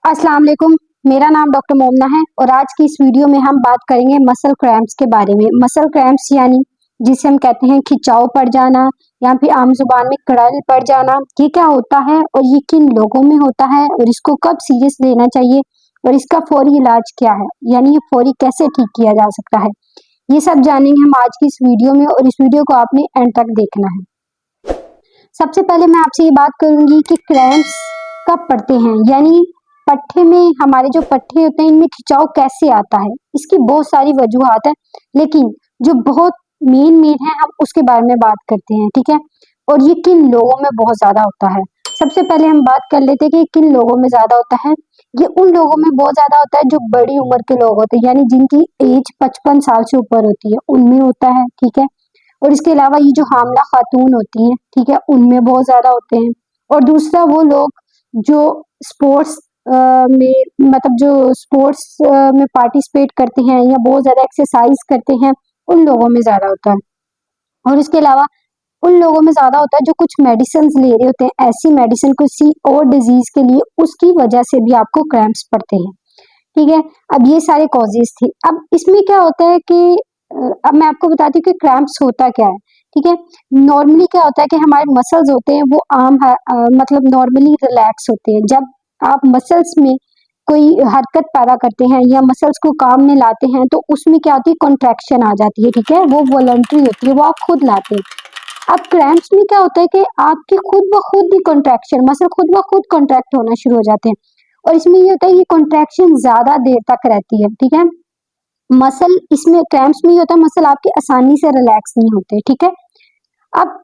अस्सलाम वालेकुम। मेरा नाम डॉक्टर मोमना है और आज की इस वीडियो में हम बात करेंगे मसल क्रैम्प्स के बारे में। मसल क्रैम्प्स यानी जिसे हम कहते हैं खिंचाव पड़ जाना या फिर आम जुबान में कड़ाइल पड़ जाना। ये क्या होता है और ये किन लोगों में होता है और इसको कब सीरियस लेना चाहिए और इसका फौरी इलाज क्या है, यानी ये फौरी कैसे ठीक किया जा सकता है, ये सब जानेंगे हम आज की इस वीडियो में और इस वीडियो को आपने एंड तक देखना है। सबसे पहले मैं आपसे ये बात करूंगी कि क्रैम्प्स कब पड़ते हैं, यानी पट्टे में हमारे जो पट्टे होते हैं इनमें खिंचाव कैसे आता है। इसकी बहुत सारी वजूहात है, लेकिन जो बहुत मेन है हम उसके बारे में बात करते हैं, ठीक है। और ये किन लोगों में बहुत ज्यादा होता है। सबसे पहले हम बात कर लेते हैं कि किन लोगों में ज्यादा होता है। ये उन लोगों में बहुत ज्यादा होता है जो बड़ी उम्र के लोग होते हैं, यानी जिनकी एज 55 साल से ऊपर होती है, उनमें होता है, ठीक है। और इसके अलावा ये जो हामला खातून होती हैं, ठीक है, उनमें बहुत ज्यादा होते हैं। और दूसरा वो लोग जो स्पोर्ट्स में मतलब जो स्पोर्ट्स में पार्टिसिपेट करते हैं या बहुत ज्यादा एक्सरसाइज करते हैं, उन लोगों में ज्यादा होता है। और इसके अलावा उन लोगों में ज्यादा होता है जो कुछ मेडिसिन ले रहे होते हैं, ऐसी मेडिसिन किसी और डिजीज के लिए, उसकी वजह से भी आपको क्रैम्प्स पड़ते हैं, ठीक है। अब ये सारे कॉजेज थे। अब इसमें क्या होता है कि अब मैं आपको बताती हूँ कि क्रैम्प्स होता क्या है, ठीक है। नॉर्मली क्या होता है कि हमारे मसल्स होते हैं वो मतलब नॉर्मली रिलैक्स होते हैं। जब आप मसल्स में कोई हरकत पैदा करते हैं या मसल्स को काम में लाते हैं तो उसमें क्या होती है, कॉन्ट्रैक्शन आ जाती है, ठीक है। वो वॉलंटरी होती है, वो आप खुद लाते हैं। अब क्रैम्प्स में क्या होता है कि आपकी खुद ब खुद ही कॉन्ट्रैक्शन, मसल खुद ब खुद कॉन्ट्रैक्ट होना शुरू हो जाते हैं। और इसमें ये होता है, ये कॉन्ट्रैक्शन ज्यादा देर तक रहती है, ठीक है। मसल इसमें क्रैम्प्स में ये होता है, मसल आपके आसानी से रिलैक्स नहीं होते, ठीक है। अब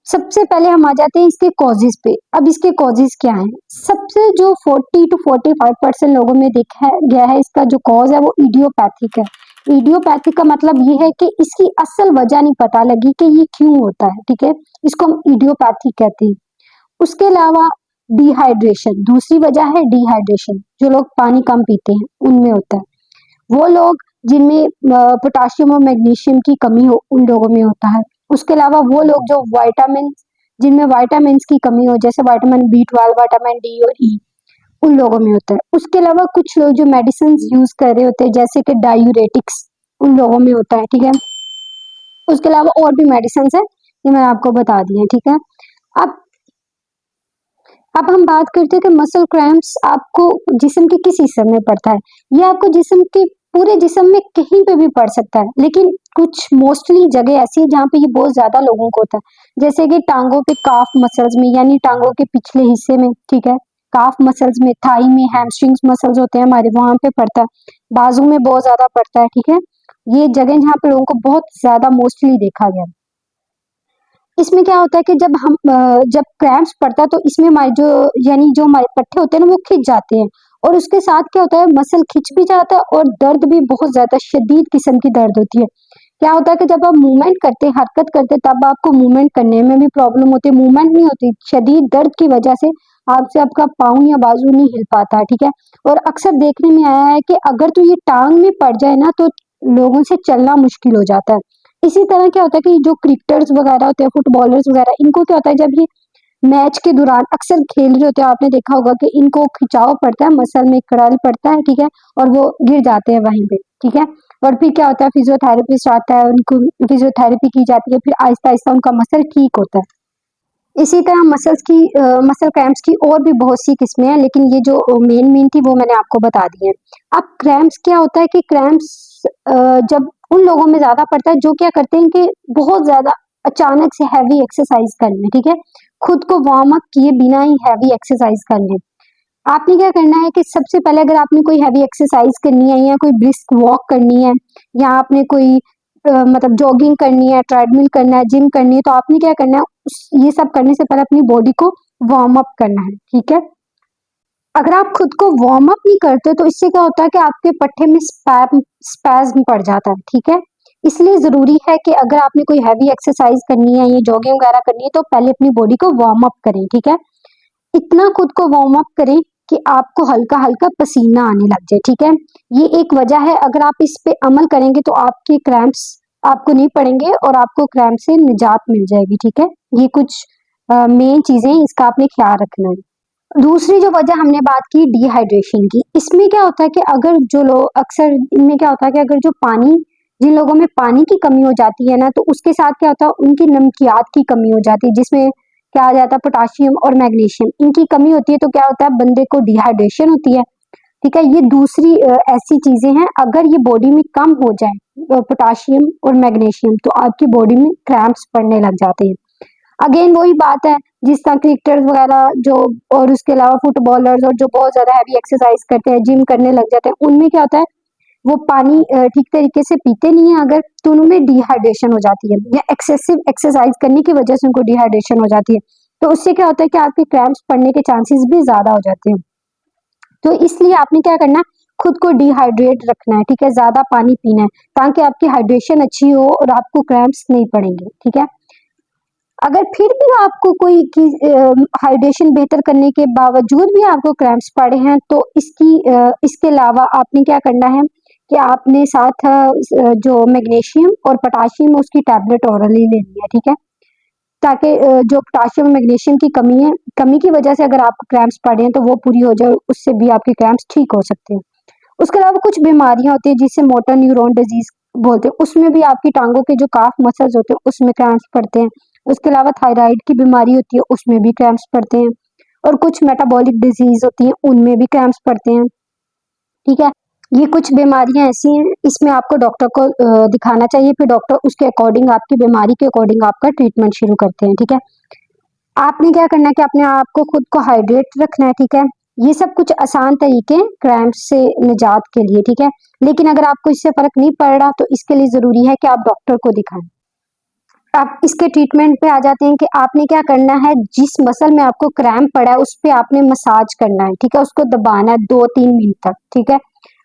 सबसे पहले हम आ जाते हैं इसके कॉजेज पे। अब इसके कॉजेज क्या हैं। सबसे जो 40 to 45% लोगों में देखा गया है, इसका जो कॉज है वो इडियोपैथिक है। इडियोपैथिक का मतलब ये है कि इसकी असल वजह नहीं पता लगी कि ये क्यों होता है, ठीक है। इसको हम इडियोपैथिक कहते हैं। उसके अलावा डिहाइड्रेशन, दूसरी वजह है डिहाइड्रेशन। जो लोग पानी कम पीते हैं उनमें होता है। वो लोग जिनमें पोटाशियम और मैग्नीशियम की कमी हो, उन लोगों में होता है। उसके अलावा वो लोग जो वाइटामिन, जिनमें वाइटामिन की कमी हो, जैसे वाइटामिन B12, वाइटामिन डी और ई, उन लोगों में होता है। उसके अलावा कुछ लोग जो मेडिसिन यूज कर रहे होते हैं जैसे कि डायूरेटिक्स, उन लोगों में होता है, ठीक है। उसके अलावा और भी मेडिसिन है, ये मैंने आपको बता दी है, ठीक है। अब अब हम बात करते हैं कि मसल क्रैम्प्स आपको जिस्म के किस हिस्से में पड़ता है। ये आपको जिस्म के पूरे जिस्म में कहीं पे भी पड़ सकता है, लेकिन कुछ मोस्टली जगह ऐसी है जहाँ पे ये बहुत ज्यादा लोगों को होता है, जैसे कि टांगों पे काफ मसल्स में, यानी टांगों के पिछले हिस्से में, ठीक है। काफ मसल्स में, थाई में, हैमस्ट्रिंग्स मसल्स होते हैं हमारे, वहां पे पड़ता है। बाजू में बहुत ज्यादा पड़ता है, ठीक है। ये जगह जहाँ पे लोगों को बहुत ज्यादा मोस्टली देखा गया है। इसमें क्या होता है कि जब क्रैम्प्स पड़ता है तो इसमें हमारे जो, यानी जो हमारे पट्टे होते हैं ना, वो खिंच जाते हैं। और उसके साथ क्या होता है, मसल खिंच भी जाता है और दर्द भी बहुत ज्यादा शदीद किस्म की दर्द होती है। क्या होता है कि जब आप मूवमेंट करते हैं, हरकत करते हैं, तब आपको मूवमेंट करने में भी प्रॉब्लम होती है, मूवमेंट नहीं होती, शदीद दर्द की वजह से आपसे आपका पाँव या बाजू नहीं हिल पाता, ठीक है। और अक्सर देखने में आया है कि अगर तो ये टांग में पड़ जाए ना तो लोगों से चलना मुश्किल हो जाता है। इसी तरह क्या होता है कि जो क्रिकेटर्स वगैरह होते हैं, फुटबॉलर्स वगैरह, इनको क्या होता है, जब ये मैच के दौरान अक्सर खेल रहे होते हैं, आपने देखा होगा कि इनको खिंचाव पड़ता है, मसल में कड़ाल पड़ता है, ठीक है। और वो गिर जाते हैं वहीं पे, ठीक है। और फिर क्या होता है, फिजियोथेरेपिस्ट आता है, उनको फिजियोथेरेपी की जाती है, फिर आहिस्ता आहिस्ता उनका मसल ठीक होता है। इसी तरह मसल क्रैम्प्स की और भी बहुत सी किस्में हैं, लेकिन ये जो मेन थी वो मैंने आपको बता दी है। अब क्रैम्प्स क्या होता है कि क्रैम्प्स जब उन लोगों में ज्यादा पड़ता है जो क्या करते हैं कि बहुत ज्यादा अचानक से हैवी एक्सरसाइज कर लें, ठीक है। खुद को वार्म अप किए बिना ही हैवी एक्सरसाइज कर लें। आपने क्या करना है कि सबसे पहले अगर आपने कोई हैवी एक्सरसाइज करनी है या कोई ब्रिस्क वॉक करनी है या आपने कोई मतलब जॉगिंग करनी है, ट्रेडमिल करना है, जिम करनी है, तो आपने क्या करना है, ये सब करने से पहले अपनी बॉडी को वार्म अप करना है, ठीक है। अगर आप खुद को वार्म अप नहीं करते तो इससे क्या होता है कि आपके पट्टे में स्पैज्म पड़ जाता है, ठीक है। इसलिए जरूरी है कि अगर आपने कोई हैवी एक्सरसाइज करनी है, ये जॉगिंग वगैरह करनी है, तो पहले अपनी बॉडी को वार्म अप करें, ठीक है। इतना खुद को वार्म अप करें कि आपको हल्का हल्का पसीना आने लग जाए, ठीक है। ये एक वजह है, अगर आप इस पे अमल करेंगे तो आपके क्रैम्प्स आपको नहीं पड़ेंगे और आपको क्रैम्प से निजात मिल जाएगी, ठीक है। ये कुछ मेन चीजें हैं, इसका आपने ख्याल रखना है। दूसरी जो वजह हमने बात की डिहाइड्रेशन की, इसमें क्या होता है कि अगर जो लोग अक्सर इनमें क्या होता है कि अगर जो पानी जिन लोगों में पानी की कमी हो जाती है ना, तो उसके साथ क्या होता है उनकी नमकियात की कमी हो जाती है, जिसमें क्या आ जाता है पोटाशियम और मैग्नीशियम, इनकी कमी होती है तो क्या होता है बंदे को डिहाइड्रेशन होती है। ठीक है, ये दूसरी ऐसी चीजें हैं, अगर ये बॉडी में कम हो जाए पोटाशियम और मैग्नीशियम तो आपकी बॉडी में क्रैम्प्स पड़ने लग जाते हैं। अगेन वही बात है, जिस तरह क्रिकेटर्स वगैरह जो और उसके अलावा फुटबॉलर्स और जो बहुत ज्यादा हैवी एक्सरसाइज करते हैं, जिम करने लग जाते हैं, उनमें क्या होता है वो पानी ठीक तरीके से पीते नहीं है अगर, तो उनमें डिहाइड्रेशन हो जाती है, या एक्सेसिव एक्सरसाइज करने की वजह से उनको डिहाइड्रेशन हो जाती है, तो उससे क्या होता है कि आपके क्रैम्प्स पड़ने के चांसेस भी ज्यादा हो जाते हैं। तो इसलिए आपने क्या करना है, खुद को डिहाइड्रेट रखना है, ठीक है, ज्यादा पानी पीना है ताकि आपकी हाइड्रेशन अच्छी हो और आपको क्रैम्प्स नहीं पड़ेंगे। ठीक है, अगर फिर भी आपको कोई हाइड्रेशन बेहतर करने के बावजूद भी आपको क्रैम्प्स पड़े हैं, तो इसके अलावा आपने क्या करना है कि आपने साथ जो मैग्नीशियम और पोटाशियम उसकी टैबलेट ओरली लेनी है। ठीक है, ताकि जो पोटाशियम और मैग्नीशियम की कमी की वजह से अगर आपको क्रैम्प्स पड़े हैं तो वो पूरी हो जाए, उससे भी आपके क्रैम्प्स ठीक हो सकते हैं। उसके अलावा कुछ बीमारियां होती है जिसे मोटर न्यूरॉन डिजीज बोलते हैं, उसमें भी आपकी टांगों के जो काफ मसल्स होते हैं उसमें क्रैम्प्स पड़ते हैं। उसके अलावा थायराइड की बीमारी होती है, उसमें भी क्रैम्प्स पड़ते हैं, और कुछ मेटाबॉलिक डिजीज होती है उनमें भी क्रैम्प्स पड़ते हैं। ठीक है, ये कुछ बीमारियां ऐसी हैं, इसमें आपको डॉक्टर को दिखाना चाहिए, फिर डॉक्टर उसके अकॉर्डिंग आपकी बीमारी के अकॉर्डिंग आपका ट्रीटमेंट शुरू करते हैं। ठीक है, आपने क्या करना है कि अपने आप को खुद को हाइड्रेट रखना है। ठीक है, ये सब कुछ आसान तरीके क्रैम्प्स से निजात के लिए। ठीक है, लेकिन अगर आपको इससे फर्क नहीं पड़ रहा तो इसके लिए जरूरी है कि आप डॉक्टर को दिखाएं। आप इसके ट्रीटमेंट पे आ जाते हैं कि आपने क्या करना है, जिस मसल में आपको क्रैम्प पड़ा है उस पे आपने मसाज करना है। ठीक है, उसको दबाना है 2-3 मिनट तक। ठीक है,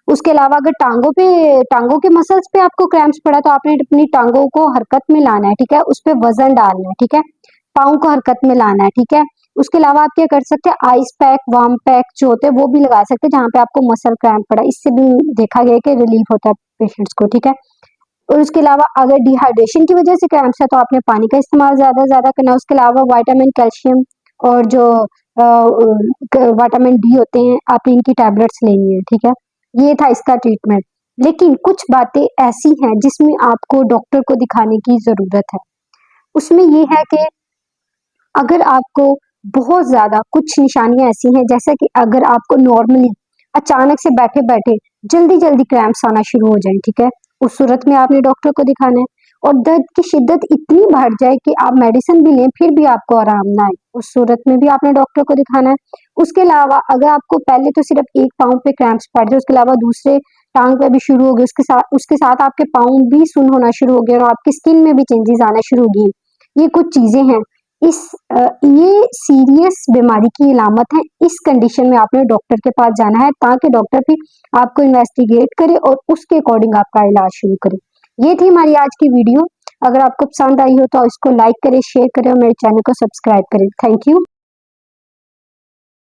उसके अलावा अगर टांगों के मसल्स पे आपको क्रैम्प्स पड़ा तो आपने अपनी टांगों को हरकत में लाना है। ठीक है, उस पे वजन डालना है। ठीक है, पाँव को हरकत में लाना है। ठीक है, उसके अलावा आप क्या कर सकते हैं, आइस पैक वार्म पैक जो होते हैं वो भी लगा सकते हैं जहाँ पे आपको मसल क्रैम्प पड़ा है, इससे भी देखा गया है कि रिलीफ होता है पेशेंट्स को। ठीक है, और उसके अलावा अगर डिहाइड्रेशन की वजह से क्रैम्प्स है तो आपने पानी का इस्तेमाल ज्यादा से ज्यादा करना है। उसके अलावा विटामिन कैल्शियम और जो विटामिन डी होते हैं आपने इनकी टैबलेट्स लेनी है। ठीक है, ये था इसका ट्रीटमेंट। लेकिन कुछ बातें ऐसी हैं जिसमें आपको डॉक्टर को दिखाने की जरूरत है। उसमें ये है कि अगर आपको बहुत ज्यादा कुछ निशानियां ऐसी हैं, जैसे कि अगर आपको नॉर्मली अचानक से बैठे बैठे जल्दी जल्दी क्रैम्प्स आना शुरू हो जाए, ठीक है, उस सूरत में आपने डॉक्टर को दिखाना है। और दर्द की शिद्दत इतनी बढ़ जाए कि आप मेडिसिन भी लें फिर भी आपको आराम ना आए, उस सूरत में भी आपने डॉक्टर को दिखाना है। उसके अलावा अगर आपको पहले तो सिर्फ एक पाँव पे क्रैम्प्स पड़ जाए, उसके अलावा दूसरे टांग पे भी शुरू हो गए, उसके साथ आपके पाँव भी सुन होना शुरू हो गए और आपकी स्किन में भी चेंजेस आना शुरू हो गई, ये कुछ चीजें हैं। ये सीरियस बीमारी की अलामत है। इस कंडीशन में आपने डॉक्टर के पास जाना है ताकि डॉक्टर भी आपको इन्वेस्टिगेट करे और उसके अकॉर्डिंग आपका इलाज शुरू करे। ये थी हमारी आज की वीडियो। अगर आपको पसंद आई हो तो इसको लाइक करें, शेयर करें और मेरे चैनल को सब्सक्राइब करें। Thank you.